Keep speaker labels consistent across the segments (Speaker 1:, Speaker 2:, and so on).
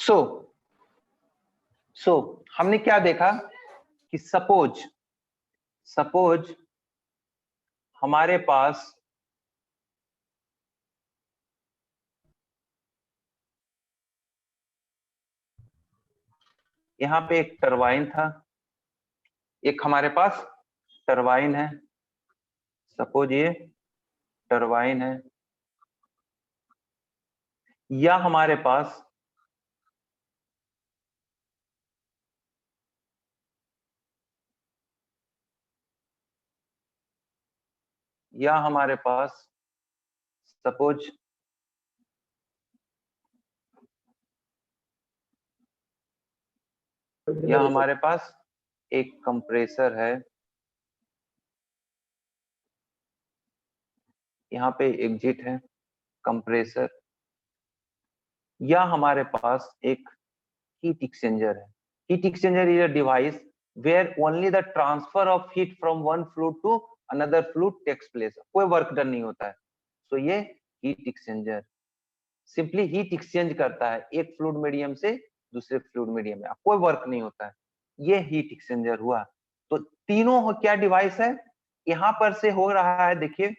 Speaker 1: सो हमने क्या देखा कि सपोज हमारे पास यहाँ पे एक टरबाइन था, एक हमारे पास टरबाइन है, सपोज ये टरबाइन है, या हमारे पास सपोज हमारे पास एक कंप्रेसर है, यहाँ पे एग्जिट है कंप्रेसर, या हमारे पास एक हीट एक्सचेंजर है। Heat exchanger is a device where only the transfer of heat from one fluid to another fluid takes place, कोई वर्क डन नहीं होता है। सो ये heat exchanger simply heat exchange करता है एक फ्लूइड मीडियम से दूसरे फ्लूइड मीडियम में, कोई वर्क नहीं होता है, ये हीट एक्सचेंजर हुआ। तो तीनों क्या डिवाइस है, यहाँ पर से हो रहा है, देखिए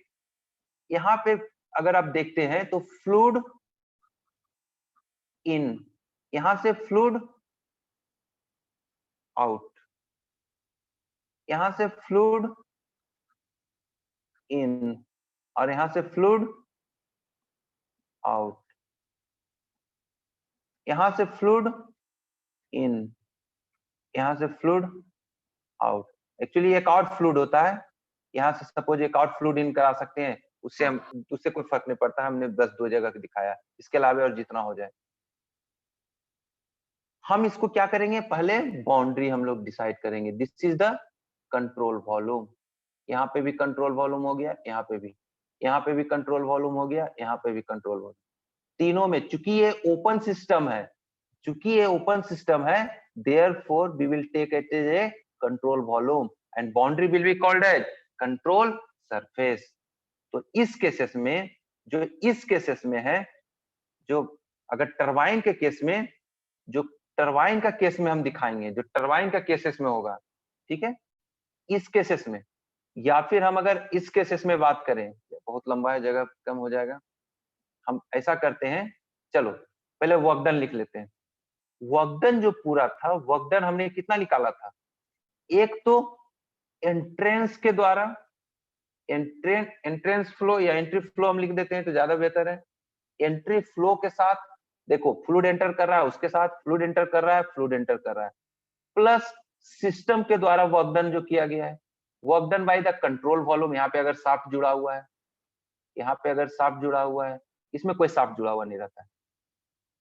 Speaker 1: यहाँ पे अगर आप देखते हैं तो फ्लूइड इन, यहां से फ्लूइड आउट, यहां से फ्लूइड इन, और यहां से फ्लूइड आउट, यहां से फ्लूइड इन, यहां से फ्लूइड आउट। एक्चुअली एक और फ्लूइड होता है, यहां से सपोज एक और फ्लूइड इन करा सकते हैं, उससे कोई फर्क नहीं पड़ता, हमने बस 2 जगह दिखाया, इसके अलावा और जितना हो जाए। हम इसको क्या करेंगे, पहले बाउंड्री हम लोग डिसाइड करेंगे। This is the control volume, यहाँ पे भी कंट्रोल वॉल्यूम हो गया, यहाँ पे भी कंट्रोल वॉल्यूम हो गया, यहाँ पे भी कंट्रोल वॉल्यूम, तीनों में। चूंकि ये ओपन सिस्टम है, therefore we will take it as a control volume and boundary will be called as control surface। तो इस केसेस में है, जो अगर टरबाइन के केस में, जो टरबाइन का केस में हम दिखाएंगे, जो टरबाइन का केसेस में होगा, ठीक है, इस केसेस में, या फिर हम अगर इस केसेस में बात करें, बहुत लंबा है, जगह कम हो जाएगा, हम ऐसा करते हैं, चलो पहले वर्क डन लिख लेते हैं। वर्क डन जो पूरा था, वर्क डन हमने कितना निकाला था, एक तो एंट्रेंस के द्वारा, एंट्रेंस फ्लो या एंट्री फ्लो हम लिख देते हैं तो ज्यादा बेहतर है। एंट्री फ्लो के साथ देखो फ्लूइड एंटर कर रहा है, उसके साथ फ्लूइड एंटर कर रहा है, प्लस सिस्टम के द्वारा वर्क डन जो किया गया है, work done by the control volume. यहाँ पे अगर शाफ्ट जुड़ा हुआ है, इसमें कोई शाफ्ट जुड़ा हुआ नहीं रहता है,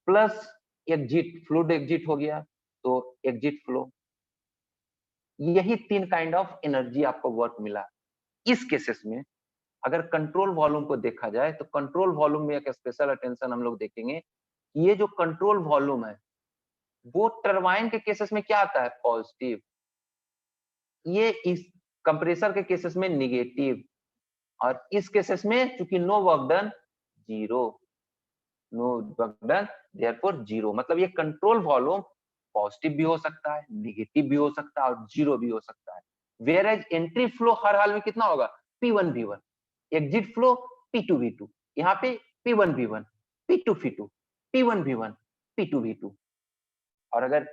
Speaker 1: प्लस एग्जिट, फ्लूइड एग्जिट हो गया तो एग्जिट फ्लो। यही 3 काइंड ऑफ एनर्जी आपको वर्क मिला। इस केसेस में अगर कंट्रोल वॉल्यूम को देखा जाए तो कंट्रोल वॉल्यूम में एक स्पेशल अटेंशन हम लोग देखेंगे, ये जो कंट्रोल वॉल्यूम है वो टरबाइन के केसेस में क्या आता है, पॉजिटिव, ये इस कंप्रेसर के केसेस में निगेटिव, और इस केसेस में चूंकि no work done, therefore zero. मतलब ये कंट्रोल वॉल्यूम पॉजिटिव भी हो सकता है, निगेटिव भी हो सकता है और जीरो भी हो सकता है। वेयर एज एंट्री फ्लो हर हाल में कितना होगा, P1 V1, exit flow P2 V2, यहाँ पे P1 V1, P2 V2, P1 V1, P2 V2। और अगर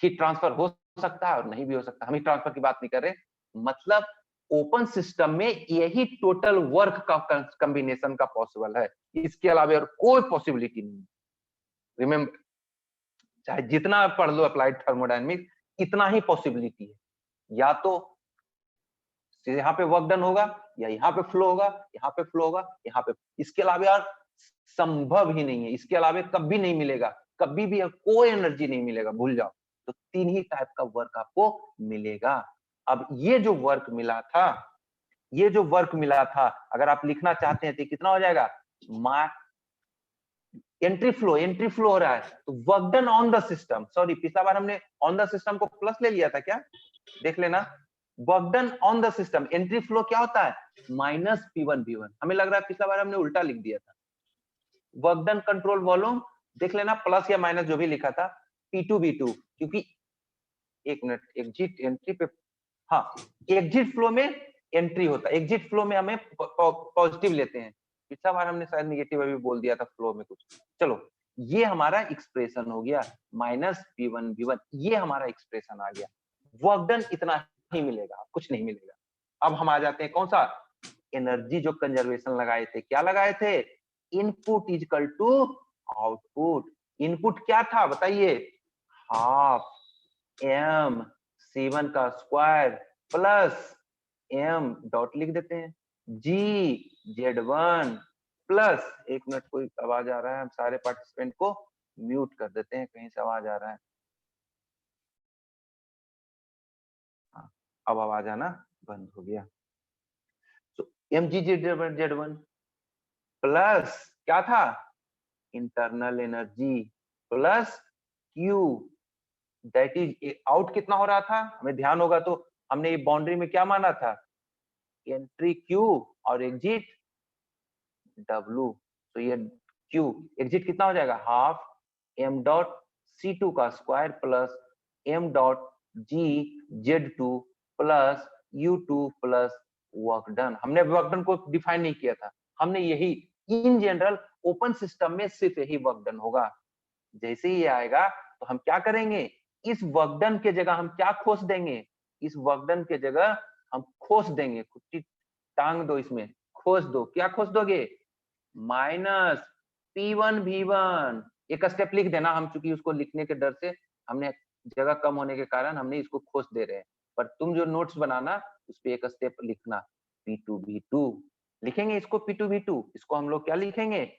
Speaker 1: हीट ट्रांसफर हो सकता है और नहीं भी हो सकता, हम हीट ट्रांसफर की बात नहीं कर रहे, मतलब ओपन सिस्टम में यही टोटल वर्क का कॉम्बिनेशन का पॉसिबल है, इसके अलावा और कोई पॉसिबिलिटी नहीं। रिमेंबर, चाहे जितना पढ़ लो अप्लाइड थर्मोडायनेमिक्स, इतना ही पॉसिबिलिटी है, या तो यहाँ पे वर्क डन होगा, या यहाँ पे फ्लो होगा, यहाँ पे फ्लो होगा, यहाँ पे, इसके अलावा यार संभव ही नहीं है, इसके अलावा कभी नहीं मिलेगा, कभी भी कोई एनर्जी नहीं मिलेगा, भूल जाओ। तो 3 ही टाइप का वर्क आपको मिलेगा। अब ये जो वर्क मिला था, अगर आप लिखना चाहते हैं तो कितना हो जाएगा, एंट्री फ्लो हो रहा है तो work done on the system, sorry पिछला बार हमने ऑन द सिस्टम को प्लस ले लिया था क्या, देख लेना, work done on the system, entry flow क्या होता है, माइनस P1 V1, हमें लग रहा है पिछला बार हमने उल्टा लिख दिया था। वर्क डन कंट्रोल वॉल्यूम देख लेना, प्लस या माइनस जो भी लिखा था, P2V2, क्योंकि एक मिनट, एग्जिट एंट्री पे, हाँ एग्जिट फ्लो में एंट्री होता है, एग्जिट फ्लो में हमें पॉजिटिव लेते हैं, पिछला बार हमने शायद निगेटिव अभी बोल दिया था फ्लो में कुछ। चलो ये हमारा एक्सप्रेशन हो गया, माइनस P1V1, ये हमारा एक्सप्रेशन आ गया। वर्क डन इतना ही मिलेगा, कुछ नहीं मिलेगा। अब हम आ जाते हैं कौन सा, एनर्जी जो कंजर्वेशन लगाए थे, क्या लगाए थे, input is equal to output. Input क्या था बताइए, हाफ m C1 का स्क्वायर प्लस m डॉट लिख देते हैं g Z1 प्लस, एक मिनट कोई आवाज आ रहा है, हम सारे पार्टिसिपेंट को म्यूट कर देते हैं, कहीं से आवाज आ रहा है। हाँ, अब आवाज आना बंद हो गया। तो mg Z1 प्लस क्या था, internal energy plus Q, that is out कितना हो रहा था, हमें ध्यान होगा तो हमने ये बाउंड्री में क्या माना था, एंट्री Q और एग्जिट W, तो ये Q एग्जिट कितना हो जाएगा, हाफ m डॉट C2 का square plus m dot G Z2 plus U2 plus work done. हमने वर्क डन को डिफाइन नहीं किया था, हमने यही इन जनरल ओपन सिस्टम में सिर्फ यही वर्क डन होगा। जैसे ही ये आएगा तो हम क्या करेंगे, इस वर्क डन के जगह हम क्या खोस देंगे, इस वर्क डन के जगह हम खोस देंगे, कुछ टांग दो इसमें, खोस दो, क्या खोस दोगे, माइनस P1V1। एक स्टेप लिख देना, हम चूंकि उसको लिखने के डर से हमने जगह कम होने के कारण हमने इसको खोस दे रहे हैं, पर तुम जो नोट्स बनाना उस पे एक स्टेप लिखना, P2V2 लिखेंगे, इसको P2V2, इसको हम लोग क्या लिखेंगे,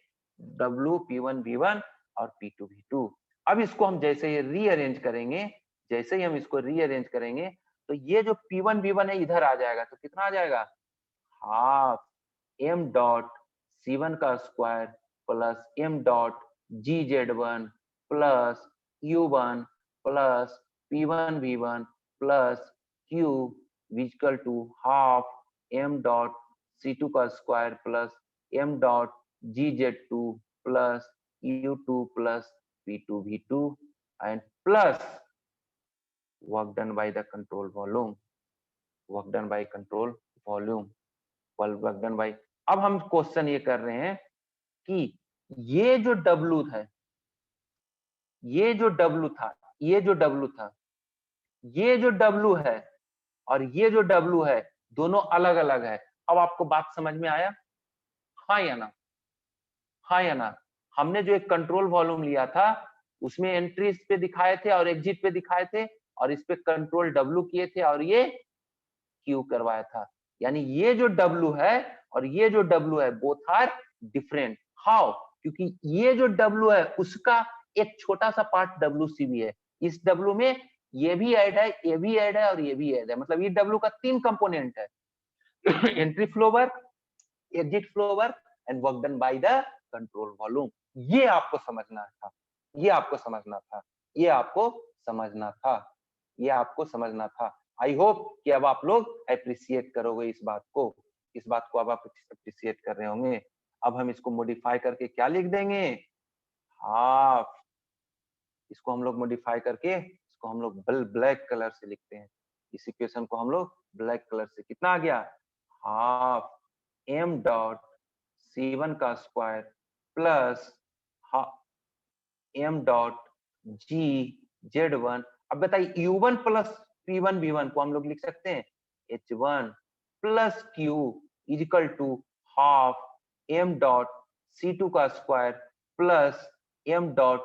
Speaker 1: W P1V1 और P2V2। अब इसको हम जैसे ही रीअरेंज करेंगे, जैसे ही हम इसको रीअरेंज करेंगे तो ये जो P1V1 है इधर आ जाएगा, तो कितना आ जाएगा, हाफ m डॉट C1 का square plus m dot GZ1 plus U1 plus P1V1 plus Q equal to half m dot C2 का square plus m dot GZ2 plus U2 plus P2V2 and plus work done by the control volume, work done by control volume, work done bye. अब हम question ये कर रहे हैं कि ये जो W था, ये जो W था, ये जो W था, ये जो W है और ये जो W है, दोनों अलग अलग है। अब आपको बात समझ में आया, हाँ या ना, हाँ या ना। हमने जो एक कंट्रोल वॉल्यूम लिया था उसमें एंट्रीज पे दिखाए थे और एग्जिट पे दिखाए थे, और इस पे कंट्रोल W किए थे और ये Q करवाया था। यानी ये जो W है और ये जो W है, बोथ आर डिफरेंट। हाउ, क्योंकि ये जो W है उसका एक छोटा सा पार्ट WC भी है, इस W में ये भी ऐड है, ये भी ऐड है और ये भी ऐड है, मतलब ये W का 3 कंपोनेंट है, entry flow work, exit flow work and work done by the control volume. ये आपको समझना था, ये आपको समझना था, ये आपको समझना था, ये आपको समझना था। आई होप कि अब आप लोग अप्रिशिएट करोगे इस बात को, इस बात को अब आप अप्रिशिएट कर रहे होंगे। अब हम इसको मॉडिफाई करके क्या लिख देंगे, हाफ, इसको हम लोग मॉडिफाई करके इसको हम लोग ब्लैक कलर से लिखते हैं, इस इक्वेशन को हम लोग ब्लैक कलर से, कितना आ गया, हाफ m डॉट C1 का square plus m dot GZ1। अब बताइए U1 प्लस P1V1 को हम लोग लिख सकते हैं H1 plus Q equal to half m dot C2 का square plus m dot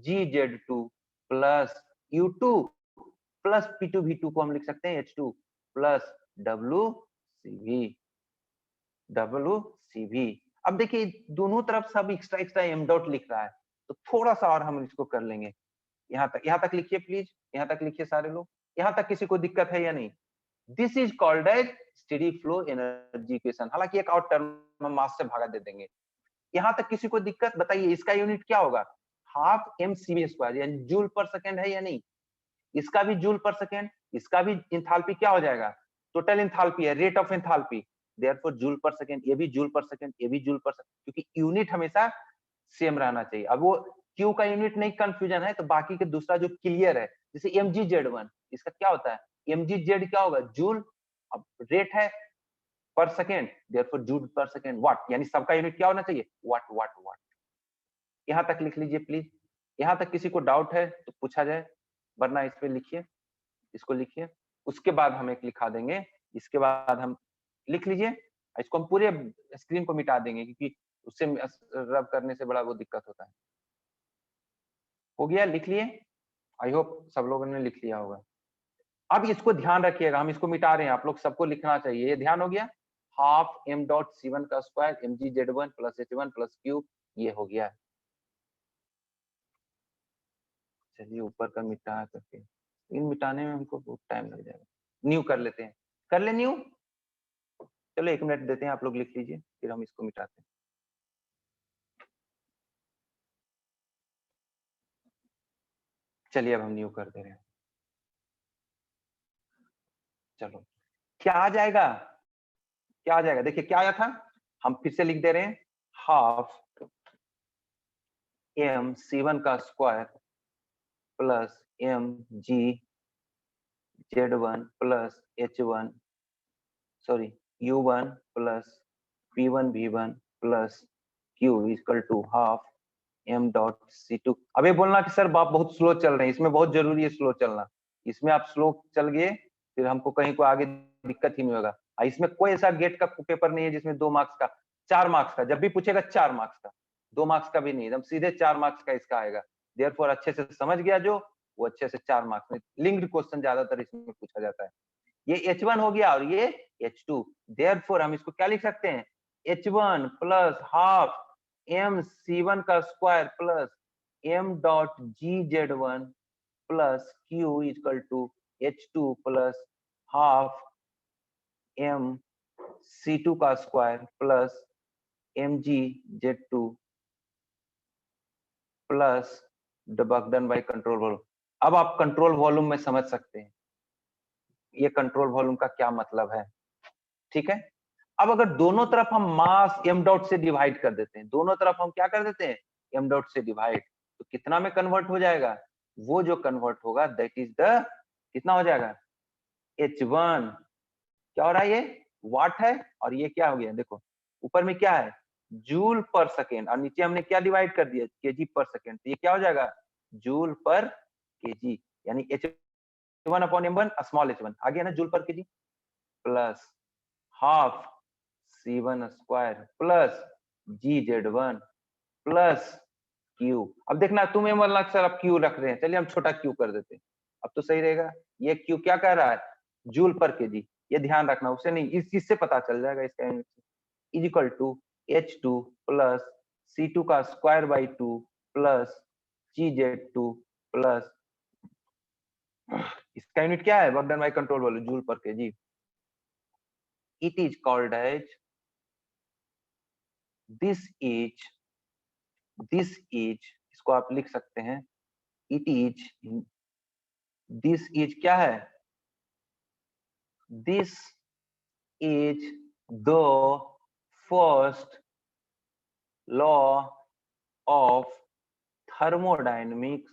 Speaker 1: GZ2 plus U2 plus P2V2 को हम लिख सकते हैं H2 प्लस WCV। अब देखिए दोनों तरफ सब एक्स्ट्रा एक्स्ट्रा m डॉट लिख रहा है, तो थोड़ा सा और हम इसको कर लेंगे। यहाँ तक लिखिए प्लीज, यहाँ तक लिखिए सारे लोग, यहाँ तक किसी को दिक्कत है या नहीं। This is called as steady flow energy equation. हालांकि एक और टर्म हम मास से भागा दे देंगे। यहाँ तक किसी को दिक्कत बताइए, इसका यूनिट क्या होगा, हाफ mCv स्क्वायर, यानी जूल पर सेकेंड है या नहीं, इसका भी जूल पर सेकेंड, इसका भी इंथाल्पी क्या हो जाएगा, टोटल इंथाल्पी है, rate of enthalpy, therefore joule per second, ये भी जूल पर सेकेंड, ये भी जूल पर सेकेंड, क्योंकि यूनिट हमेशा सेम रहना चाहिए। अब वो क्यू का यूनिट नहीं कंफ्यूजन है, तो बाकी के दूसरा जो क्लियर है, जैसे mgz1, इसका क्या होता है, mgz क्या होगा, जूल, अब रेट है per second, therefore joule per second, watt, यानी सबका यूनिट क्या होना चाहिए, वाट वाट वाट। यहां तक लिख लीजिए प्लीज, यहां तक किसी को डाउट है तो पूछा जाए, वरना इस पे लिखिए, इसको लिखिए, उसके बाद हम एक लिखा देंगे, इसके बाद हम लिख लीजिए, इसको हम पूरे स्क्रीन को मिटा देंगे, क्योंकि उससे रब करने से बड़ा वो दिक्कत होता है। हो गया, लिख लिए, आई होप सब लोगों ने लिख लिया होगा। अब इसको ध्यान रखिएगा, हम इसको मिटा रहे हैं, आप लोग सबको लिखना चाहिए, ये ध्यान हो गया, हाफ m डॉट c1 का square mgz1 plus h1 plus q, ये हो गया। चलिए ऊपर का मिटा करके, इन मिटाने में हमको बहुत टाइम लग जाएगा, न्यू कर लेते हैं, कर ले न्यू, चलो 1 मिनट देते हैं, आप लोग लिख लीजिए, फिर हम इसको मिटाते हैं। चलिए अब हम न्यू कर दे रहे हैं, चलो क्या आ जाएगा, क्या आ जाएगा, देखिए क्या आया था, हम फिर से लिख दे रहे हैं, हाफ m c1 का square plus m g z1 plus h1 sorry u1 plus p1 v1 plus q equal to half m dot c2। अब ये बोलना कि सर आप बहुत स्लो चल रहे हैं, इसमें बहुत जरूरी है स्लो चलना, इसमें आप स्लो चल गए फिर हमको कहीं को आगे दिक्कत ही नहीं होगा। इसमें कोई ऐसा गेट का पेपर नहीं है जिसमें 2 मार्क्स का, 4 मार्क्स का, जब भी पूछेगा 4 मार्क्स का, 2 मार्क्स का भी नहीं, एकदम सीधे 4 मार्क्स का इसका आएगा। देयरफॉर अच्छे से समझ गया जो, वो अच्छे से 4 मार्क्स में लिंक्ड क्वेश्चन ज्यादातर इसमें पूछा जाता है। ये H1 हो गया और ये H2, देयरफॉर हम इसको क्या लिख सकते हैं, H1 plus half m c1 का square plus m dot gz1 plus q equal to h2 plus half m c2 का square plus mgz2 plus divided by control volume. अब आप कंट्रोल वॉल्यूम में समझ सकते हैं ये कंट्रोल वॉल्यूम का क्या मतलब है, ठीक है। अब अगर दोनों तरफ हम मास m डॉट से डिवाइड कर देते हैं, दोनों तरफ हम क्या कर देते हैं, m डॉट से डिवाइड, तो कितना में कन्वर्ट हो जाएगा, वो जो कन्वर्ट होगा दैट इज द, कितना हो जाएगा, h1, क्या हो रहा है, ये वाट है, और ये क्या हो गया, देखो ऊपर में क्या है, जूल पर सेकेंड, और नीचे हमने क्या डिवाइड कर दिया, केजी पर सेकेंड, तो ये क्या हो जाएगा, जूल पर केजी, यानी h1 upon m1 small h1 आ गया ना, जूल पर KG, plus half c1 square plus gz1 plus q। अब देखना तुम्हें वाला अक्सर अब q रख रहे हैं, चलिए हम छोटा q कर देते हैं, अब तो सही रहेगा। ये q क्या कह रहा है, जूल पर केजी, ये ध्यान रखना, उसे नहीं, इस चीज से पता चल जाएगा इसका, is equal to h2 plus c2 का square by 2 plus gz2 plus, इसका यूनिट क्या है, work done by control volume, joule पर KG. It is called as, this is, इसको आप लिख सकते हैं, it is, this is क्या है, this is the first law of thermodynamics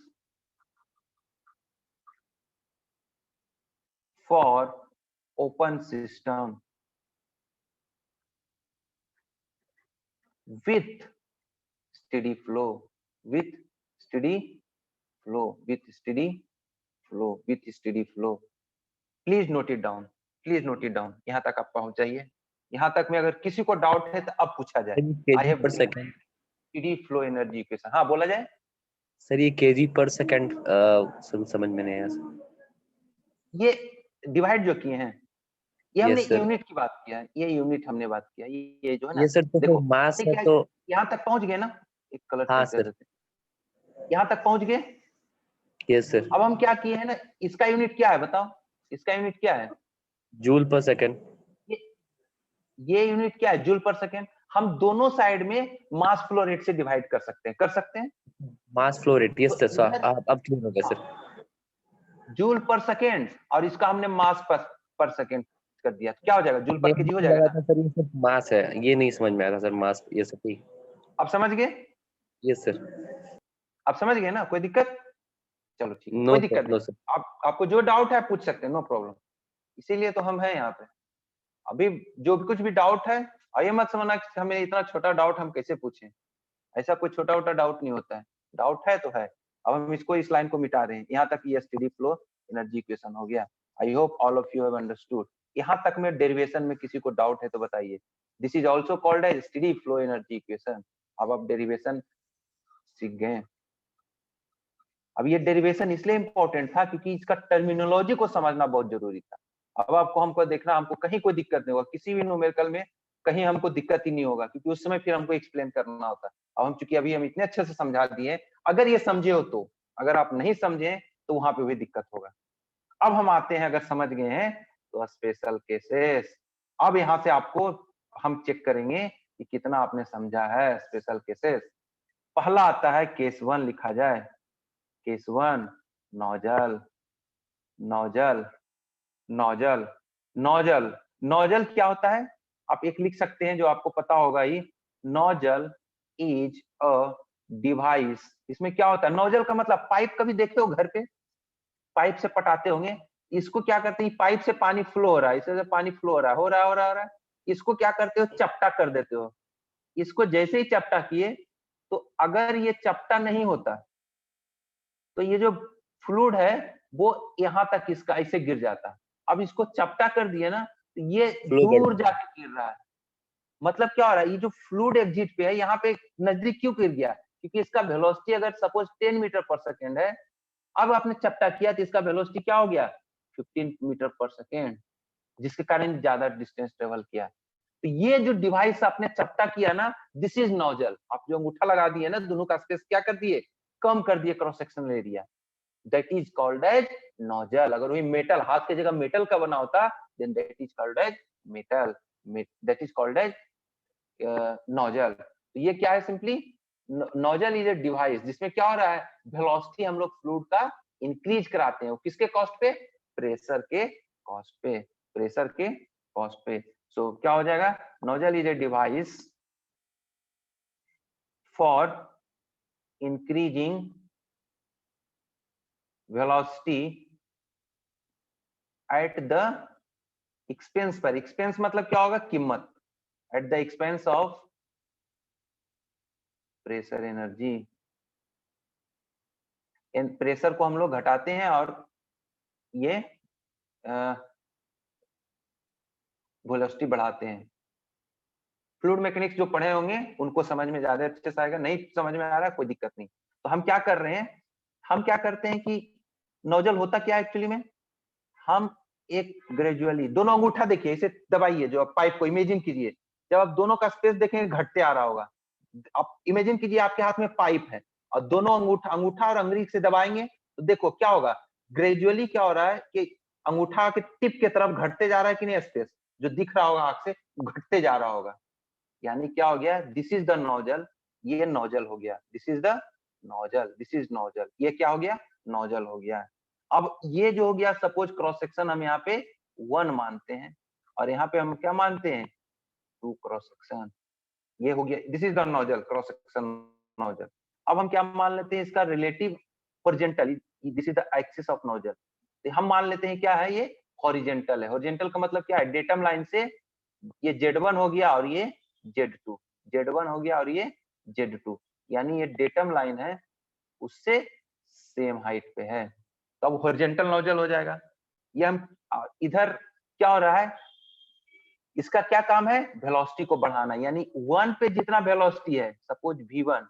Speaker 1: for open system with steady flow, with steady flow, with steady flow, with steady flow। Please note it down, please note it down, यहाँ तक आप पहुंच जाइए, यहाँ तक में अगर किसी को डाउट है तो अब पूछा जाए। I have steady flow energy equation, हाँ बोला जाए
Speaker 2: सर, ये केजी पर सेकंड समझ में नहीं आया,
Speaker 1: ये डिवाइड जो किए हैं, ये हमने
Speaker 2: yes,
Speaker 1: यूनिट की बात किया है, ये यूनिट हमने बात किया, ये जो है ना,
Speaker 2: ये सर तो
Speaker 1: देखो
Speaker 2: मास है, तो
Speaker 1: यहाँ तक पहुंच गए ना, एक कलर
Speaker 2: हाँ
Speaker 1: चेंज कर देते, यहाँ तक पहुंच गए,
Speaker 2: यस सर।
Speaker 1: अब हम क्या किए हैं ना, इसका यूनिट क्या है बताओ, इसका यूनिट क्या है,
Speaker 2: जूल पर सेकंड,
Speaker 1: ये यूनिट क्या है, जूल पर सेकेंड। हम दोनों साइड में मास फ्लो रेट से डिवाइड कर सकते हैं, कर सकते हैं,
Speaker 2: मास फ्लो रेट, यस
Speaker 1: तो
Speaker 2: सर, अब क्लियर हो गया सर,
Speaker 1: जूल पर सेकेंड, और इसका हमने मास पर सेकेंड कर दिया, तो क्या हो जाएगा, जूल पर केजी हो जाएगा ना,
Speaker 2: सर ये सिर्फ मास है, ये नहीं समझ में आया था सर, मास ये सब,
Speaker 1: अब समझ गए,
Speaker 2: यस सर।
Speaker 1: आप समझ गए ना? कोई दिक्कत? चलो ठीक है,
Speaker 2: नो
Speaker 1: कोई
Speaker 2: सर,
Speaker 1: दिक्कत
Speaker 2: नो
Speaker 1: नहीं।
Speaker 2: सर।
Speaker 1: आपको जो डाउट है पूछ सकते हैं, नो प्रॉब्लम। इसीलिए तो हम हैं यहाँ पे। अभी जो भी कुछ भी डाउट है, ये मत समझना कि हमें इतना छोटा डाउट हम कैसे पूछें। ऐसा कोई छोटा-वोटा डाउट नहीं होता है। डाउट है तो है। अब हम इसको इस लाइन को मिटा रहे हैं। यहाँ तक ये स्टेडी फ्लो एनर्जी इक्वेशन हो गया। I hope all of you have understood. यहाँ तक में डेरिवेशन में किसी को डाउट है तो बताइए। This is also called as steady flow energy equation. अब आप डेरिवेशन सीख गए। अब ये डेरिवेशन इसलिए इंपॉर्टेंट था क्योंकि इसका टर्मिनोलॉजी को समझना बहुत जरूरी था। अब आपको हमको देखना, हमको कहीं कोई दिक्कत नहीं होगा, किसी भी न्यूमेरिकल में कहीं हमको दिक्कत ही नहीं होगा, क्योंकि उस समय फिर हमको एक्सप्लेन करना होता है। अब हम चूंकि अभी हम इतने अच्छे से समझा दिए, अगर ये समझे हो तो, अगर आप नहीं समझे तो वहां पे भी दिक्कत होगा। अब हम आते हैं, अगर समझ गए हैं तो स्पेशल केसेस। अब यहाँ से आपको हम चेक करेंगे कि कितना आपने समझा है स्पेशल केसेस। पहला आता है केस 1, लिखा जाए case 1, nozzle. Nozzle nozzle nozzle nozzle क्या होता है? आप एक लिख सकते हैं जो आपको पता होगा ही। Nozzle is a device. इसमें क्या होता है? नोजल का मतलब पाइप, कभी देखते हो घर पे पाइप से पटाते होंगे। इसको क्या करते हैं? पाइप से पानी फ्लो हो रहा है, इससे पानी फ्लो हो रहा है, हो रहा है, हो रहा है, हो रहा है। इसको क्या करते हो? चपटा कर देते हो। इसको जैसे ही चपटा किए, तो अगर ये चपटा नहीं होता तो ये जो फ्लूइड है वो यहाँ तक इसका ऐसे गिर जाता। अब इसको चपटा कर दिया ना, तो ये
Speaker 2: फ्लो बढ़
Speaker 1: दूर जाके गिर रहा है। मतलब क्या हो रहा है? ये जो फ्लूइड एग्जिट पे है, यहाँ पे नजदीक क्यों गिर गया? क्योंकि इसका वेलोसिटी अगर सपोज 10 मीटर पर सेकेंड है, अब आपने चपटा किया तो इसका वेलोसिटी क्या हो गया? 15 मीटर पर सेकेंड, जिसके कारण ज्यादा डिस्टेंस ट्रेवल किया। तो ये जो डिवाइस आपने चपटा किया ना, दिस इज नोजल। आप जो अंगूठा लगा दिए ना, दोनों का स्पेस क्या कर दिए? कम कर दिए cross sectional area. That is called as nozzle. अगर वही मेटल हाथ की जगह मेटल का बना होता, then that is called as metal. That is called as nozzle. तो ये क्या है? Simply nozzle is a device जिसमें क्या हो रहा है? वेलोसिटी हम लोग फ्लूइड का इंक्रीज कराते हैं। किसके कॉस्ट पे? प्रेशर के कॉस्ट पे। प्रेशर के कॉस्ट पे। सो क्या हो जाएगा? Nozzle is a device for increasing velocity at the expense पर। एक्सपेंस मतलब क्या होगा? कीमत। At the expense of pressure energy. Pressure को हम लोग घटाते हैं और ये वेलोसिटी बढ़ाते हैं। फ्लूइड मैकेनिक्स जो पढ़े होंगे उनको समझ में ज्यादा अच्छे से आएगा, नहीं समझ में आ रहा है कोई दिक्कत नहीं। तो हम क्या कर रहे हैं? हम क्या करते हैं कि नोजल होता क्या है एक्चुअली में? हम एक ग्रेजुअली दोनों अंगूठा देखिए, इसे दबाइए, जो पाइप को इमेजिन कीजिए। जब आप दोनों का स्पेस देखेंगे घटते आ रहा होगा। आप इमेजिन कीजिए आपके हाथ में पाइप है और दोनों अंगूठा अंगूठा और अंगुली से दबाएंगे तो देखो क्या होगा? ग्रेजुअली क्या हो रहा है कि अंगूठा के टिप की तरफ घटते जा रहा है कि नहीं? स्पेस जो दिख रहा होगा आंख से घटते जा रहा होगा। यानी क्या हो गया? This is the nozzle. ये नोजल हो गया। This is the nozzle. This is nozzle. ये क्या हो गया? नोजल हो गया। अब ये जो हो गया, सपोज क्रॉस सेक्शन हम यहाँ पे 1 मानते हैं और यहाँ पे हम क्या मानते हैं? 2 क्रॉस सेक्शन। ये हो गया, this is the nozzle, cross section nozzle. अब हम क्या मान लेते हैं? इसका relative horizontal, this is the axis of nozzle. तो हम मान लेते हैं क्या है? ये हॉरिजॉन्टल है। हॉरिजॉन्टल का मतलब क्या है? डेटम लाइन से ये Z1 हो गया और ये Z2, Z1 हो गया और ये Z2, यानी ये डेटम लाइन है उससे सेम हाइट पे है, तो अब हॉरिजॉन्टल नोजल हो जाएगा। ये हम इधर क्या हो रहा है? इसका क्या काम है? वेलोसिटी को बढ़ाना। यानी 1 पे जितना वेलोसिटी है, सपोज V1,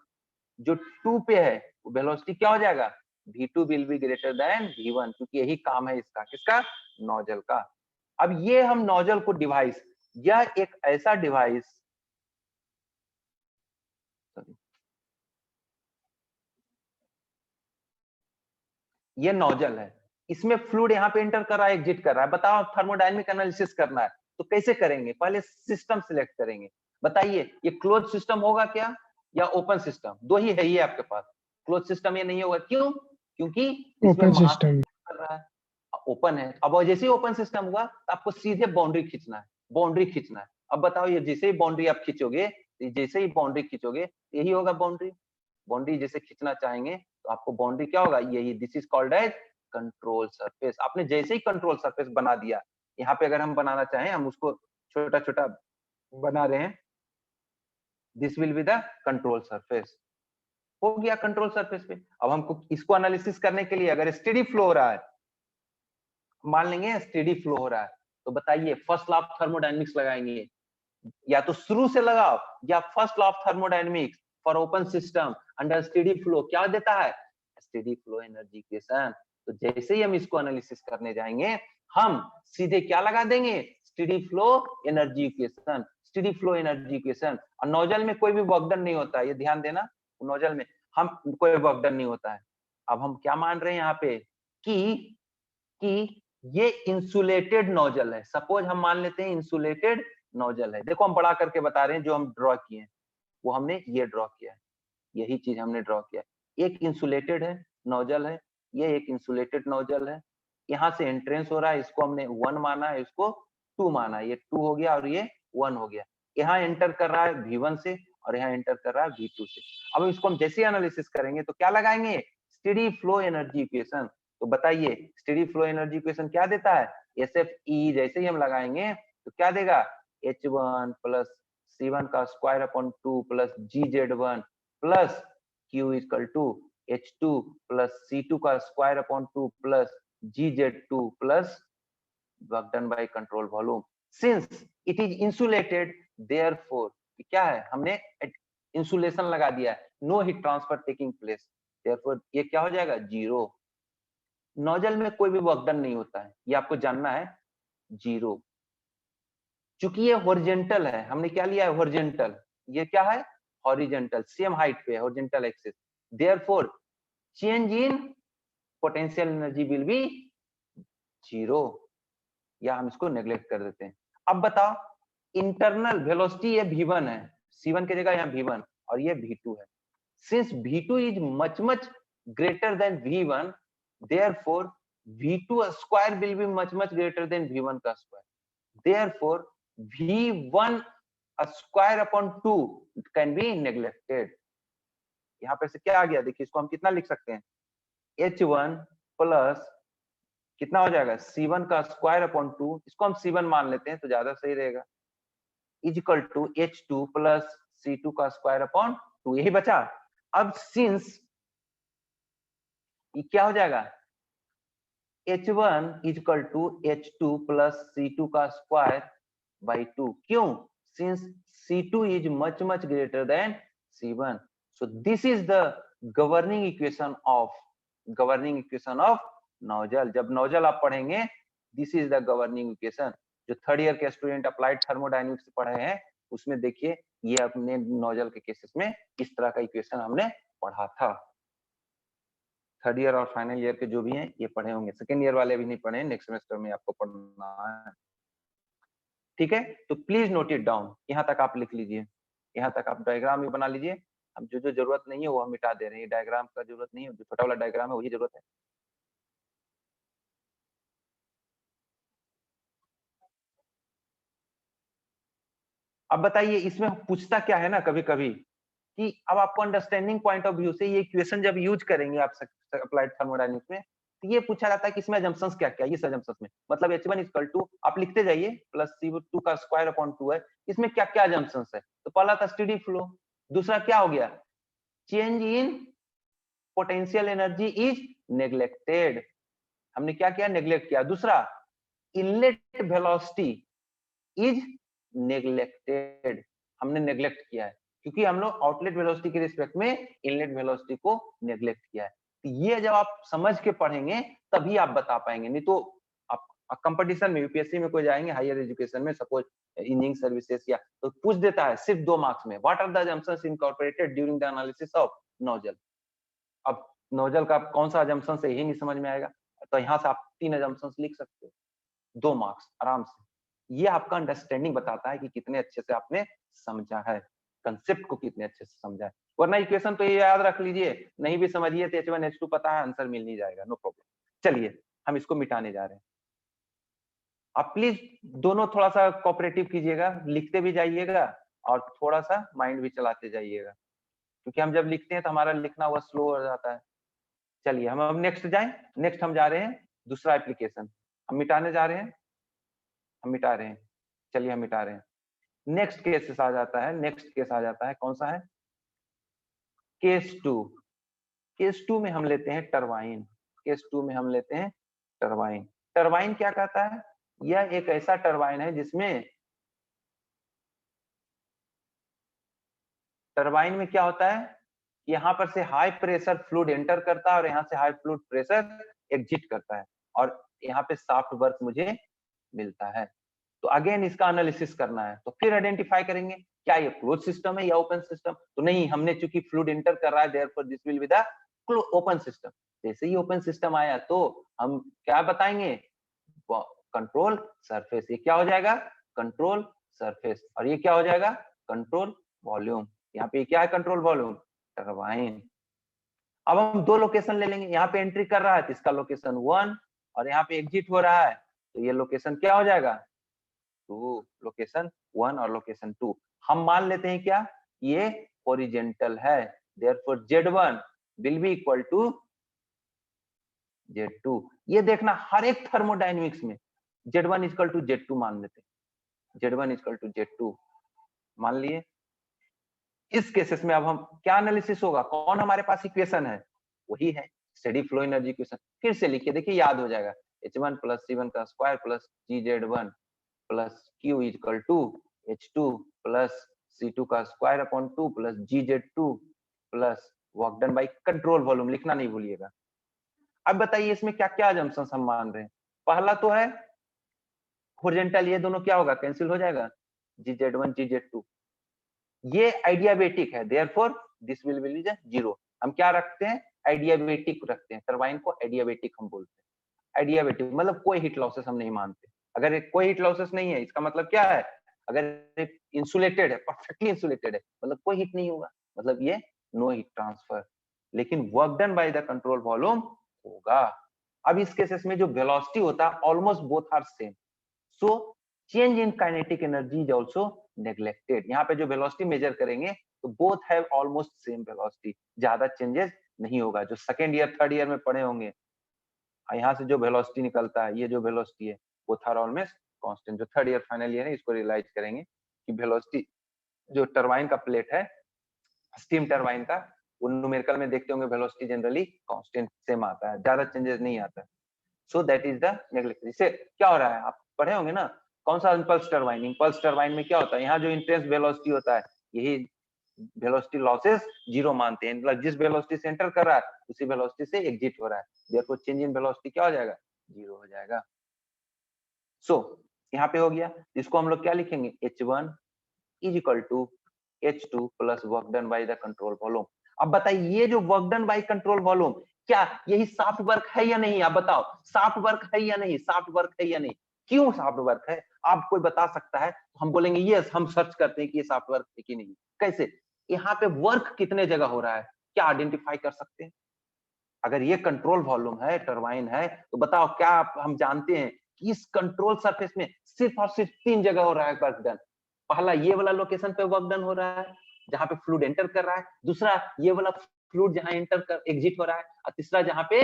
Speaker 1: जो 2 पे है वो वेलोसिटी क्या हो जाएगा? V2 will be greater than V1, क्योंकि यही काम है इसका, किसका? नोजल का। अब ये हम नोजल को डिवाइस, यह एक ऐसा डिवाइस, ये नोजल है, इसमें फ्लूइड यहाँ पे एंटर कर रहा है, एग्जिट कर रहा है। बताओ थर्मोडायनेमिक एनालिसिस करना है तो कैसे करेंगे? पहले सिस्टम सिलेक्ट करेंगे। बताइए ये क्लोज सिस्टम होगा क्या या ओपन सिस्टम? दो ही है ये आपके पास। क्लोज सिस्टम ये नहीं होगा, क्यों? क्योंकि इसमें
Speaker 3: ओपन सिस्टम
Speaker 1: कर रहा है, ओपन है। अब जैसे ही ओपन सिस्टम हुआ तो आपको सीधे बाउंड्री खींचना है, बाउंड्री खींचना है। अब बताओ ये जैसे ही बाउंड्री आप खींचोगे, जैसे ही बाउंड्री खींचोगे यही होगा बाउंड्री। बाउंड्री जैसे खींचना चाहेंगे तो आपको बाउंड्री क्या होगा, यही, this is called as control surface. आपने जैसे ही कंट्रोल सरफेस बना दिया, यहाँ पे अगर हम बनाना चाहें, हम उसको छोटा छोटा बना रहे हैं, this will be the control surface. हो गया कंट्रोल सरफेस पे। अब हमको इसको एनालिसिस करने के लिए, अगर स्टेडी फ्लो हो रहा है, मान लेंगे स्टेडी फ्लो हो रहा है, तो बताइए फर्स्ट लॉ ऑफ थर्मोडायनेमिक्स लगाएंगे, या तो शुरू से लगाओ, या first law of thermodynamics for open system under steady flow क्या देता है, स्टेडी फ्लो एनर्जी इक्वेशन। तो जैसे ही हम इसको एनालिसिस करने जाएंगे, हम सीधे क्या लगा देंगे, steady flow energy equation, steady flow energy equation. और नोजल में कोई भी वर्कडन नहीं होता है, ये ध्यान देना, नोजल में हम कोई वर्कडन नहीं होता है। अब हम क्या मान रहे हैं यहाँ पे कि ये इंसुलेटेड नोजल है। सपोज हम मान लेते हैं इंसुलेटेड नोजल है। देखो हम बड़ा करके बता रहे हैं, जो हम ड्रॉ किए हैं वो हमने ये ड्रॉ किया है, यही चीज हमने ड्रॉ किया है। एक इंसुलेटेड है नोजल है, ये एक इंसुलेटेड नोजल है, यहाँ से एंट्रेंस हो रहा है, इसको हमने 1 माना है, इसको 2 माना है, ये 2 हो गया और ये 1 हो गया। यहाँ एंटर कर रहा है V1 से और यहाँ एंटर कर रहा है V2 से। अब इसको हम जैसे एनालिसिस करेंगे तो क्या लगाएंगे, स्टेडी फ्लो एनर्जी इक्वेशन। तो बताइए स्टेडी फ्लो एनर्जी इक्वेशन क्या देता है, SFE। जैसे ही हम लगाएंगे तो क्या देगा, H1 प्लस C1 का square upon 2 plus GZ1 plus Q equal to H2 plus C2 का square upon 2 plus GZ2 plus work done by control volume. Since it is insulated, therefore क्या है, हमने इंसुलेशन लगा दिया है, no heat transfer taking place, therefore ये क्या हो जाएगा, जीरो। नोजल में कोई भी वर्क डन नहीं होता है, ये आपको जानना है, जीरो। चूंकि ये हॉरिजेंटल है, हमने क्या लिया है, हॉरिजेंटल, ये क्या है, हॉरिजेंटल, सेम हाइट पे है, horizontal axis, therefore change in potential energy will be zero, या हम इसको नेग्लेक्ट कर देते हैं। अब बताओ इंटरनल वेलोसिटी ये V1 है, C1 की जगह यहाँ V1 और ये V2 है। Since V2 is much much greater than V1, therefore V2 square will be much greater than V1 का square, therefore V1 square upon 2 can be neglected। यहाँ पे से क्या आ गया, देखिए इसको हम कितना लिख सकते हैं, H1 प्लस कितना हो जाएगा, C1 का स्क्वायर अपॉन 2, इसको हम C1 मान लेते हैं तो ज्यादा सही रहेगा, is equal to H2 plus C2 का स्क्वायर अपॉन 2, यही बचा। अब सिंस ये क्या हो जाएगा, H1 is equal to H2 plus C2 का स्क्वायर बाई 2, क्यों, since C2 is much greater than C1, so this is the governing equation of nozzle. जब नोजल आप पढ़ेंगे, this is the governing equation. जो थर्ड ईयर के student applied thermodynamics पढ़े हैं, उसमें देखिए ये अपने नोजल के केसेस में इस तरह का इक्वेशन हमने पढ़ा था। थर्ड ईयर और फाइनल ईयर के जो भी हैं ये पढ़े होंगे, सेकेंड ईयर वाले भी नहीं पढ़े, नेक्स्ट सेमेस्टर में आपको पढ़ना है, ठीक है। तो प्लीज नोट इट डाउन, यहाँ तक आप लिख लीजिए, यहाँ तक आप डायग्राम भी बना लीजिए। हम जो जरूरत नहीं है वो हम मिटा दे रहे हैं, डायग्राम का जरूरत नहीं है, जो छोटा वाला डायग्राम है वही जरूरत है। अब बताइए इसमें पूछता क्या है ना कभी कभी, कि अब आपको अंडरस्टैंडिंग पॉइंट ऑफ व्यू से ये इक्वेशन जब यूज करेंगे आप अप्लाइड थर्मोडायनेमिक्स में, तो ये पूछा जाता है कि इसमें असम्पशंस क्या क्या है, इस असम्पशंस में मतलब H1 इक्वल टू आप लिखते जाइए प्लस C2 का स्क्वायर अपॉन 2 है, इसमें क्या क्या असम्पशंस है। तो पहला था स्टेडी फ्लो, दूसरा क्या हो गया, change in potential energy is neglected, हमने क्या किया, नेग्लेक्ट किया। दूसरा इनलेट वेलोसिटी इज नेग्लेक्टेड, हमने नेग्लेक्ट किया है, क्योंकि हम लोग आउटलेट वेलोसिटी के रिस्पेक्ट में इनलेट वेलोसिटी को नेग्लेक्ट किया है। तो ये जब आप समझ के पढ़ेंगे तभी आप बता पाएंगे, नहीं तो आप कंपटीशन में यूपीएससी में कोई जाएंगे हायर एजुकेशन में, सपोज इंजीनियरिंग सर्विसेज या, तो पूछ देता है सिर्फ 2 मार्क्स में, what are the assumptions incorporated during the analysis of nozzle. अब नोजल का कौन सा असम्पशन से यही नहीं समझ में आएगा, तो यहाँ से आप 3 असम्पशंस लिख सकते हो, 2 मार्क्स आराम से। ये आपका अंडरस्टैंडिंग बताता है कि कितने अच्छे से आपने समझा है, कंसेप्ट को कितने अच्छे से समझा है। वरना इक्वेशन तो ये याद रख लीजिए, नहीं भी समझिए तो H1 H2 पता है, आंसर मिल नहीं जाएगा, नो प्रॉब्लम। चलिए हम इसको मिटाने जा रहे हैं। आप प्लीज दोनों थोड़ा सा कोऑपरेटिव कीजिएगा, लिखते भी जाइएगा और थोड़ा सा माइंड भी चलाते जाइएगा। क्योंकि हम जब लिखते हैं तो हमारा लिखना हुआ स्लो हो जाता है। चलिए हम अब नेक्स्ट जाएं। नेक्स्ट हम जा रहे हैं दूसरा एप्लीकेशन, हम मिटाने जा रहे हैं, हम मिटा रहे हैं। चलिए हम मिटा रहे हैं। नेक्स्ट केस आ जाता है, नेक्स्ट केस आ जाता है, कौन सा है? केस 2। केस 2 में हम लेते हैं टरबाइन। केस 2 में हम लेते हैं टरबाइन। टरबाइन क्या कहता है? यह एक ऐसा टरबाइन है जिसमें टरबाइन में क्या होता है, यहाँ पर से हाई प्रेशर फ्लूइड एंटर करता है और यहाँ से हाई फ्लूइड प्रेशर एग्जिट करता है और यहाँ पे सॉफ्ट वर्क मुझे मिलता है। तो अगेन इसका एनालिसिस करना है, तो फिर आइडेंटिफाई करेंगे क्या ये क्लोज सिस्टम है या ओपन सिस्टम। तो नहीं, हमने चूंकि फ्लूइड एंटर कर रहा है, therefore this will be the open system. जैसे ही ओपन सिस्टम आया तो हम क्या बताएंगे? Control surface. ये क्या हो जाएगा? Control surface. और ये क्या हो जाएगा? Control volume. यहाँ पे क्या है? Control volume, turbine. अब हम दो लोकेशन ले लेंगे, यहाँ पे एंट्री कर रहा है तो इसका लोकेशन 1 और यहाँ पे एग्जिट हो रहा है तो ये लोकेशन क्या हो जाएगा? 2। लोकेशन 1 और लोकेशन 2 हम मान लेते हैं क्या? ये हॉरिजॉन्टल है, therefore Z1 will be equal to Z2। ये देखना हर एक थर्मोडायनेमिक्स में Z1 इक्वल टू Z2 मान लेते हैं, Z1 इक्वल टू Z2 मान लिए। इस केसेस में अब हम क्या एनालिसिस होगा? कौन हमारे पास इक्वेशन है? वही है स्टेडी फ्लो एनर्जी इक्वेशन। फिर से लिखिए, देखिए याद हो जाएगा। H1 प्लस C1 का square plus GZ1 plus Q equal to H2 plus C2 का square upon 2 plus GZ2 plus work done by control volume. लिखना नहीं भूलिएगा। अब बताइए इसमें क्या क्या अजम्पशंस हम मान रहे हैं? पहला तो है हॉरिजॉन्टल, ये दोनों क्या होगा? कैंसिल हो जाएगा, GZ1 GZ2। ये आइडियाबेटिक है, therefore this will be the 0। हम क्या रखते हैं? आइडियाबेटिक रखते हैं, टरबाइन को आइडियाबेटिक हम बोलते हैं। आइडियाबेटिक मतलब कोई हीट लॉसेस हम नहीं मानते। अगर कोई हीट लॉसेस नहीं है, इसका मतलब क्या है? अगर इंसुलेटेड है, परफेक्टली इंसुलेटेड है, मतलब कोई हीट नहीं होगा, मतलब ये नो हीट ट्रांसफर। लेकिन work done by the control volume होगा। अब इस केसेस में जो वेलोसिटी होता है almost both are same, so change in kinetic energy is also neglected. यहाँ पे जो वेलोसिटी मेजर करेंगे तो both have almost same velocity, ज्यादा चेंजेस नहीं होगा। जो सेकंड ईयर थर्ड ईयर में पढ़े होंगे, यहाँ से जो वेलोसिटी निकलता है, ये जो वेलोसिटी है वो था ऑलमोस्ट कांस्टेंट। जो थर्ड ईयर फाइनल ईयर है इसको रियलाइज करेंगे कि वेलोसिटी जो टरबाइन का प्लेट है, स्टीम टरबाइन का, वो न्यूमेरिकल में देखते होंगे वेलोसिटी जनरली कांस्टेंट सेम आता है, ज्यादा चेंजेस नहीं आता है। So that is the neglect. इससे क्या हो रहा है? आप पढ़े होंगे ना, कौन सा इंपल्स टरबाइन? इंपल्स टरबाइन में क्या होता है? यहाँ जो इंटेंस वेलोसिटी होता है, यही वेलोसिटी लॉसेस 0 मानते हैं। मतलब जिस वेलोसिटी से एंटर कर रहा है उसी वेलोसिटी से एग्जिट हो रहा है, देयरफॉर चेंज इन वेलोसिटी क्या हो जाएगा? 0 हो जाएगा। सो यहाँ पे हो गया। इसको हम लोग क्या लिखेंगे? H1 is equal to H2 plus work done by the control volume. अब बताइए ये जो work done by control volume, क्या यही सॉफ्ट वर्क है या नहीं? आप बताओ, सॉफ्ट वर्क है या नहीं? सॉफ्ट वर्क है या नहीं? क्यों सॉफ्ट वर्क है? आप कोई बता सकता है? हम बोलेंगे यस, हम सर्च करते हैं कि ये सॉफ्ट वर्क है कि नहीं। कैसे? यहाँ पे वर्क कितने जगह हो रहा है, क्या आइडेंटिफाई कर सकते हैं? अगर ये कंट्रोल वॉल्यूम है, टरबाइन है, तो बताओ क्या हम जानते हैं कि इस कंट्रोल सरफेस में सिर्फ और सिर्फ 3 जगह हो रहा है वर्क डन। पहला ये वाला लोकेशन पे वर्क डन हो रहा है जहां पे फ्लूइड एंटर कर रहा है, दूसरा ये वाला फ्लूइड जहां एंटर कर एग्जिट हो रहा है, और तीसरा जहां पे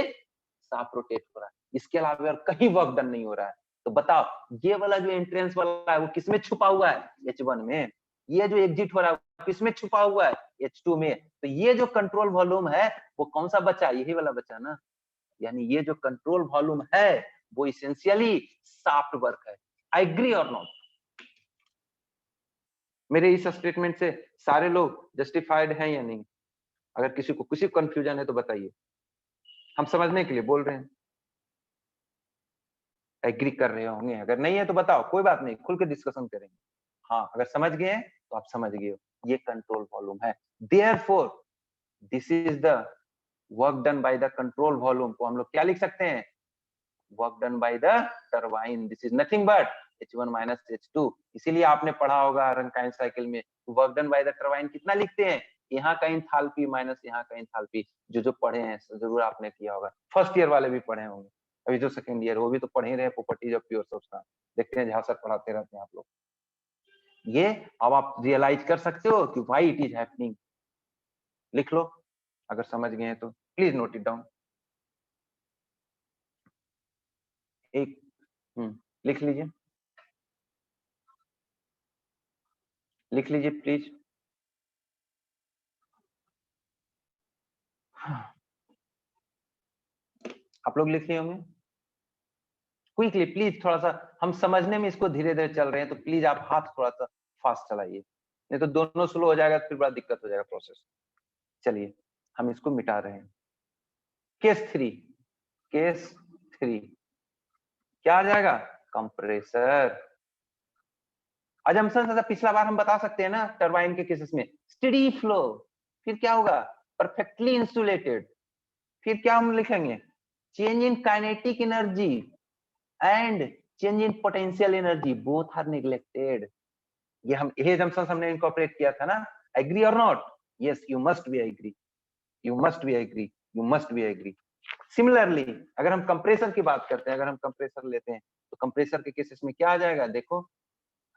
Speaker 1: साफ रोटेट हो रहा है। इसके अलावा और कहीं वर्क डन नहीं हो रहा है। तो बताओ ये वाला जो एंट्रेंस वाला है वो किसमें छुपा हुआ है? H1 में। ये जो एग्जिट हो रहा है किसमें छुपा हुआ है? H2 में। तो ये जो कंट्रोल वॉल्यूम है वो कौन सा बचा? यही वाला बचा ना। यानी ये जो कंट्रोल वॉल्यूम है वो इसेंशियली सॉफ्ट वर्क है। I agree or not? मेरे इस स्टेटमेंट से सारे लोग जस्टिफाइड हैं या नहीं? अगर किसी को कंफ्यूजन है तो बताइए, हम समझने के लिए बोल रहे हैं। एग्री कर रहे होंगे, अगर नहीं है तो बताओ, कोई बात नहीं, खुल के डिस्कशन करेंगे। हाँ, अगर समझ गए हैं तो आप समझ गए हो, ये कंट्रोल वॉल्यूम है। Therefore this is the work done by the control volume को हम लोग क्या लिख सकते हैं? Work done by the turbine. This is nothing but H1 minus H2। इसीलिए आपने पढ़ा होगा रंकाइन साइकिल में, work done by the turbine कितना लिखते हैं? यहाँ का इंथाल्पी माइनस यहाँ का इंथाल्पी। जो पढ़े हैं जरूर आपने किया होगा, फर्स्ट ईयर वाले भी पढ़े होंगे, अभी जो सेकंड ईयर वो भी तो पढ़ ही रहे प्रॉपर्टीज ऑफ प्योर सब्सटेंस। देखते हैं जहां सर पढ़ाते रहते हैं आप लोग। ये अब आप रियलाइज कर सकते हो कि व्हाई इट इज हैपनिंग। लिख लो अगर समझ गए हैं तो, प्लीज नोट इट डाउन। एक लिख लीजिए, लिख लीजिए प्लीज। आप लोग लिख लिए होंगे क्विकली प्लीज। थोड़ा सा हम समझने में इसको धीरे धीरे चल रहे हैं, तो प्लीज आप हाथ थोड़ा सा फास्ट चलाइए, नहीं तो दोनों स्लो हो जाएगा तो फिर बड़ा दिक्कत हो जाएगा प्रोसेस। चलिए हम इसको मिटा रहे हैं। केस 3, केस 3 क्या आ जाएगा? कंप्रेसर। अजम्पशन से पिछला बार हम बता सकते हैं ना टरबाइन के केसेस में, स्टेडी फ्लो, फिर क्या होगा? परफेक्टली इंसुलेटेड, फिर क्या हम लिखेंगे? Change in kinetic energy and change in potential energy, both are neglected. ये हम ये assumptions हमने इनकॉर्पोरेट किया था ना, agree or not? Yes, you must be agree, you must be agree, you must be agree. Similarly अगर हम compressor की बात करते हैं, अगर हम कंप्रेसर लेते हैं तो कंप्रेसर के केसेस में क्या आ जाएगा? देखो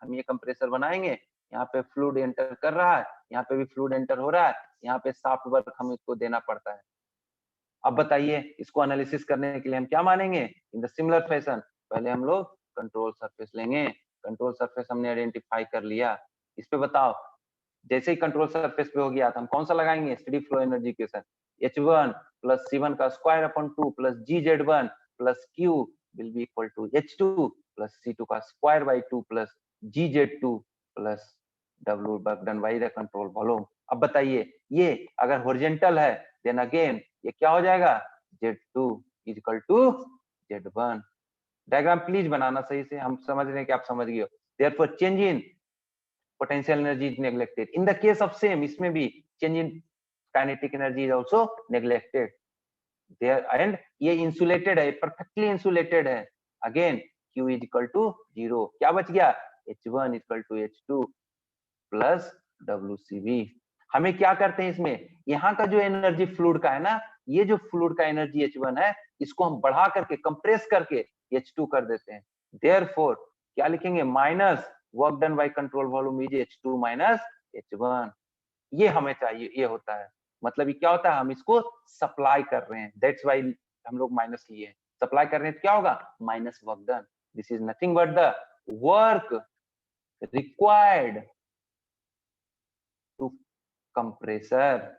Speaker 1: हम ये कंप्रेसर बनाएंगे, यहाँ पे फ्लूइड एंटर कर रहा है, यहाँ पे भी फ्लूइड एंटर हो रहा है, यहाँ पे सॉफ्ट वर्क हम इसको देना पड़ता है। अब बताइए इसको एनालिसिस करने के लिए हम क्या मानेंगे? इन द सिमिलर फैशन पहले हम लोग कंट्रोल सरफेस लेंगे। कंट्रोल सरफेस हमने आइडेंटिफाई कर लिया, इस पे बताओ जैसे ही कंट्रोल सरफेस पे हो गया तो हम कौन सा लगाएंगे? Steady flow energy equation, H1 plus C1 का square upon 2 plus GZ1 plus Q will be equal to H2 plus C2 का square by 2 plus GZ2 plus W work done by the control volume. अब बताइए ये अगर horizontal है then again ये क्या हो जाएगा? Z2 is equal to Z1। Diagram please बनाना सही से, हम समझ रहे हैं कि आप समझ गए हो। Therefore change in potential energy is neglected. In the case of same, इसमें भी change in kinetic energy is also neglected. There and ये insulated है, perfectly insulated है. Again, Q is equal to 0. क्या बच गया? H1 is equal to H2 plus WCV. हमें क्या करते हैं इसमें? यहाँ का जो एनर्जी फ्लूइड का है ना, ये जो फ्लूइड का एनर्जी H1 है, इसको हम बढ़ा करके कंप्रेस करके H2 कर देते हैं। Therefore, क्या लिखेंगे? Minus work done by control volume is H2 minus H1। ये हमें चाहिए, ये होता है मतलब ये क्या होता है? हम इसको सप्लाई कर रहे हैं, दैट्स व्हाई हम लोग माइनस लिए हैं। सप्लाई कर रहे हैं तो क्या होगा? Minus work done. This is nothing but the work required to compressor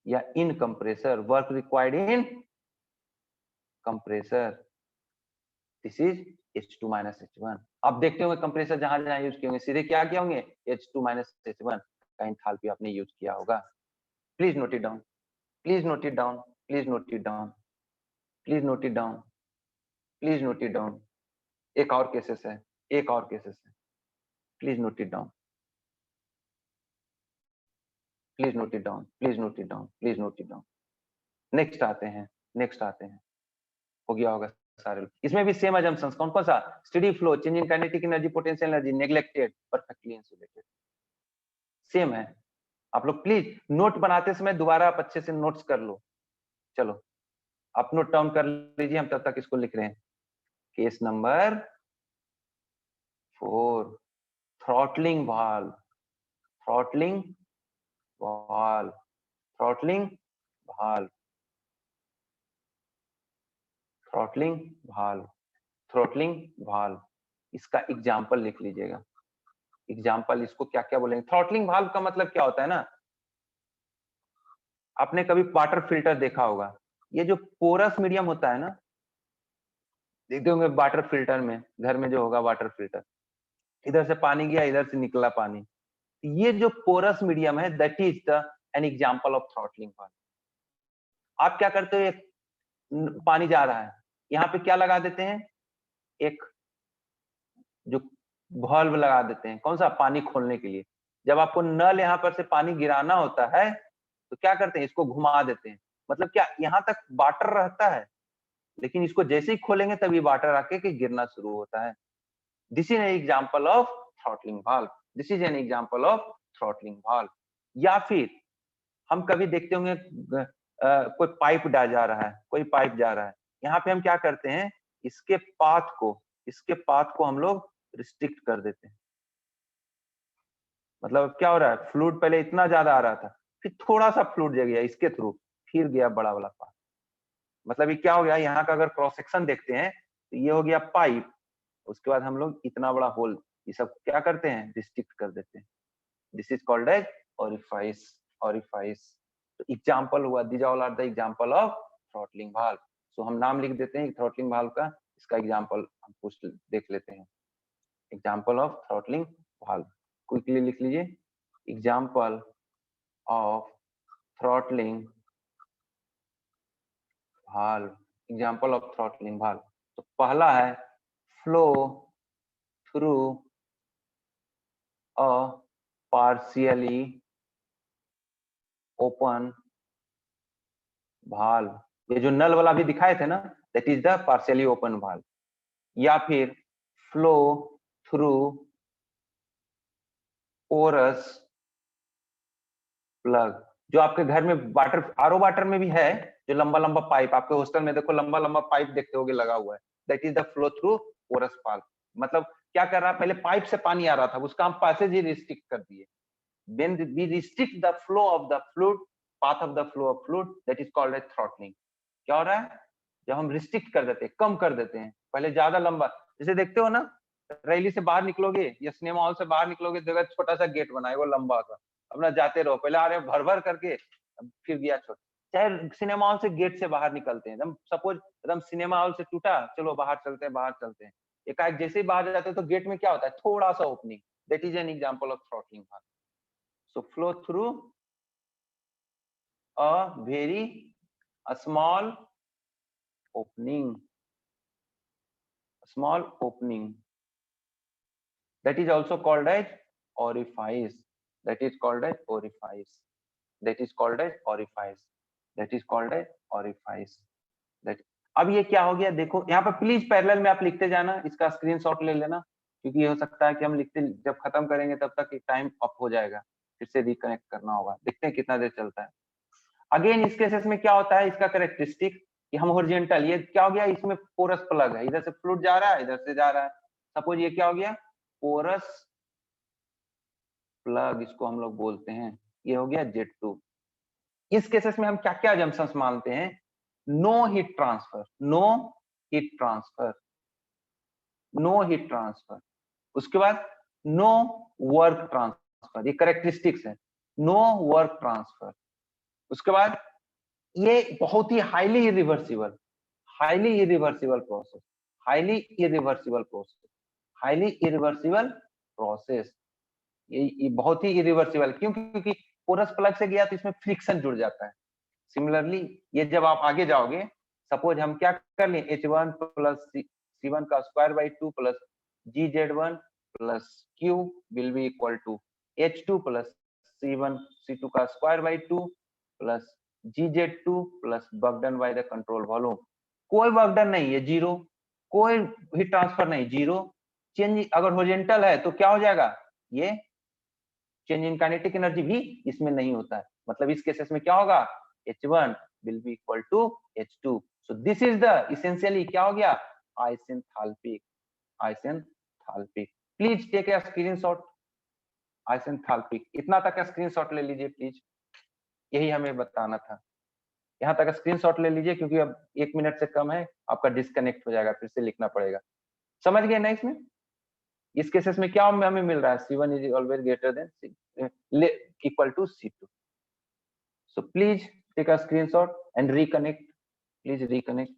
Speaker 1: या in compressor, work required in compressor, this is H2 minus H1। आप देखते होंगे कंप्रेसर जहां जहां यूज किए होंगे सीधे क्या किया होंगे? H2 माइनस H1 का एंथैल्पी आपने यूज किया होगा। Please note it down, please note it down, please note it down, please note it down, please note it down. एक और केसेस है, एक और केसेस है, please note it down, please note it down, please note it down, please note it down. Next आते हैं, next आते हैं, हो गया होगा सारे लोग। इसमें भी सेम assumptions, कौन कौन सा? Steady flow, change in kinetic energy, potential energy, neglected, perfectly insulated, same है। आप लोग प्लीज नोट बनाते समय दोबारा आप अच्छे से नोट्स कर लो। चलो आप नोट डाउन कर लीजिए, हम तब तक इसको लिख रहे हैं। Case number 4, throttling valve, throttling valve, throttling valve, throttling valve, throttling valve. इसका एग्जाम्पल लिख लीजिएगा। एग्जाम्पल इसको क्या क्या बोलेंगे? थ्रॉटलिंग वाल्व का मतलब क्या होता है ना, आपने कभी वाटर फिल्टर देखा होगा, ये जो पोरस मीडियम होता है ना, देखते होंगे वाटर फिल्टर में, घर में जो होगा वाटर फिल्टर, इधर से पानी गया, इधर से निकला पानी, ये जो पोरस मीडियम है that is the an example of throttling valve. आप क्या करते हो? पानी जा रहा है, यहाँ पे क्या लगा देते हैं? एक जो वाल्व लगा देते हैं, कौन सा? पानी खोलने के लिए। जब आपको नल यहाँ पर से पानी गिराना होता है तो क्या करते हैं? इसको घुमा देते हैं। मतलब क्या यहाँ तक वाटर रहता है, लेकिन इसको जैसे ही खोलेंगे तभी वाटर आके के गिरना शुरू होता है। This is an example of throttling valve, this is an example of throttling valve. या फिर हम कभी देखते होंगे कोई पाइप जा रहा है, कोई पाइप जा रहा है, यहाँ पे हम क्या करते हैं? इसके पाथ को, इसके पाथ को हम लोग रिस्ट्रिक्ट कर देते हैं। मतलब क्या हो रहा है, फ्लूइड पहले इतना ज्यादा आ रहा था, फिर थोड़ा सा फ्लूइड जग गया इसके थ्रू, फिर गया बड़ा वाला पाथ। मतलब ये क्या हो गया, यहाँ का अगर क्रॉस सेक्शन देखते हैं तो ये हो गया पाइप, उसके बाद हम लोग इतना बड़ा होल, ये सब क्या करते हैं, रिस्ट्रिक्ट कर देते हैं। This is called as orifice. Orifice तो एग्जांपल हुआ, these all are the example of throttling valve. So हम नाम लिख देते हैं थ्रॉटलिंग वाल्व का, इसका एग्जांपल हम कुछ देख लेते हैं। Example of throttling valve, quickly लिख लीजिए, example of throttling valve, example of throttling valve. तो पहला है flow through a partially open valve, ये जो नल वाला भी दिखाए थे ना, that is the partially open valve. या फिर फ्लो थ्रू पोरस प्लग, जो आपके घर में वाटर, आरओ वाटर में भी है, जो लंबा लंबा पाइप, आपके हॉस्टल में देखो लंबा लंबा पाइप देखते होगे लगा हुआ है, that is the flow through porous valve. मतलब क्या कर रहा है, पहले पाइप से पानी आ रहा था, उसका हम पैसेज ही रिस्ट्रिक्ट कर दिए। when we restrict the flow of the fluid, path of the flow of fluid, that is called as throttling। क्या हो रहा है, जब हम रिस्ट्रिक्ट कर देते हैं, कम कर देते हैं, पहले ज्यादा लंबा, जैसे देखते हो ना, रैली से बाहर निकलोगे या सिनेमा हॉल से बाहर निकलोगे, जगह छोटा सा गेट बना है वो लंबा सा, अपना जाते रहो, पहले आ रहे भर भर करके, फिर गया छोटा। चाहे सिनेमा हॉल से गेट से बाहर निकलते हैं, एकदम सपोज एकदम सिनेमा हॉल से टूटा, चलो बाहर चलते हैं, बाहर चलते हैं, एकाएक जैसे ही बाहर जाते हैं तो गेट में क्या होता है, थोड़ा सा opening, that is an example of throttling. So flow through a very small opening, small opening, that is also called as orifice, that is called as orifice, that is called as orifice, that is called as orifice, that। अब ये क्या हो गया, देखो यहाँ पर please parallel में आप लिखते जाना, इसका स्क्रीनशॉट ले लेना, क्योंकि ये हो सकता है कि हम लिखते जब खत्म करेंगे तब तक टाइम अप हो जाएगा, फिर से रिकनेक्ट करना होगा, देखते हैं कितना देर चलता है। अगेन इस केसेस में क्या होता है, इसका करेक्टरिस्टिक कि हम हॉरिजॉन्टल, ये क्या हो गया, इसमें पोरस प्लग है, इधर से फ्लूइड जा रहा है, इधर से जा रहा है, सपोज ये क्या हो गया, पोरस प्लग इसको हम लोग बोलते हैं, ये हो गया Z2। इस केसेस में हम क्या क्या जंक्शंस मानते हैं, no heat transfer, no heat transfer, no heat transfer, उसके बाद नो वर्क ट्रांसफर, ये करेक्टरिस्टिक्स है, नो वर्क ट्रांसफर। उसके बाद ये बहुत ही highly irreversible, highly irreversible process, highly irreversible process, highly irreversible process, ये बहुत ही इरिवर्सिबल, क्यों, क्योंकि पोरस प्लग से गया तो इसमें फ्रिक्शन जुड़ जाता है। सिमिलरली ये जब आप आगे जाओगे, सपोज हम क्या कर लें, H1 प्लस C1 का square by 2 plus GZ1 plus Q will be equal to H2 plus C1 C2 का square by 2 plus GZ2 plus work done by the control volume. कोई वर्क डन नहीं है, zero, कोई heat transfer नहीं, zero. Change अगर horizontal है तो क्या हो जाएगा, ये चेंज इन काइनेटिक एनर्जी भी इसमें नहीं होता है। मतलब इस केसेस में क्या होगा, H1 will be equal to H2। So this is the essentially क्या हो गया, आइसेंथाल्पिक, आइसेंथाल्पिक। प्लीज टेक ए स्क्रीनशॉट, आइसेंथाल्पिक, इतना तक का स्क्रीनशॉट ले लीजिए प्लीज, यही हमें बताना था। यहाँ तक स्क्रीनशॉट ले लीजिए, क्योंकि अब 1 मिनट से कम है, आपका डिस्कनेक्ट हो जाएगा, फिर से लिखना पड़ेगा। समझ गए ना इसमें, इस केसेस में क्या हमें मिल रहा है, C1 is always greater than equal to C2। So please take a screenshot and reconnect. Please reconnect.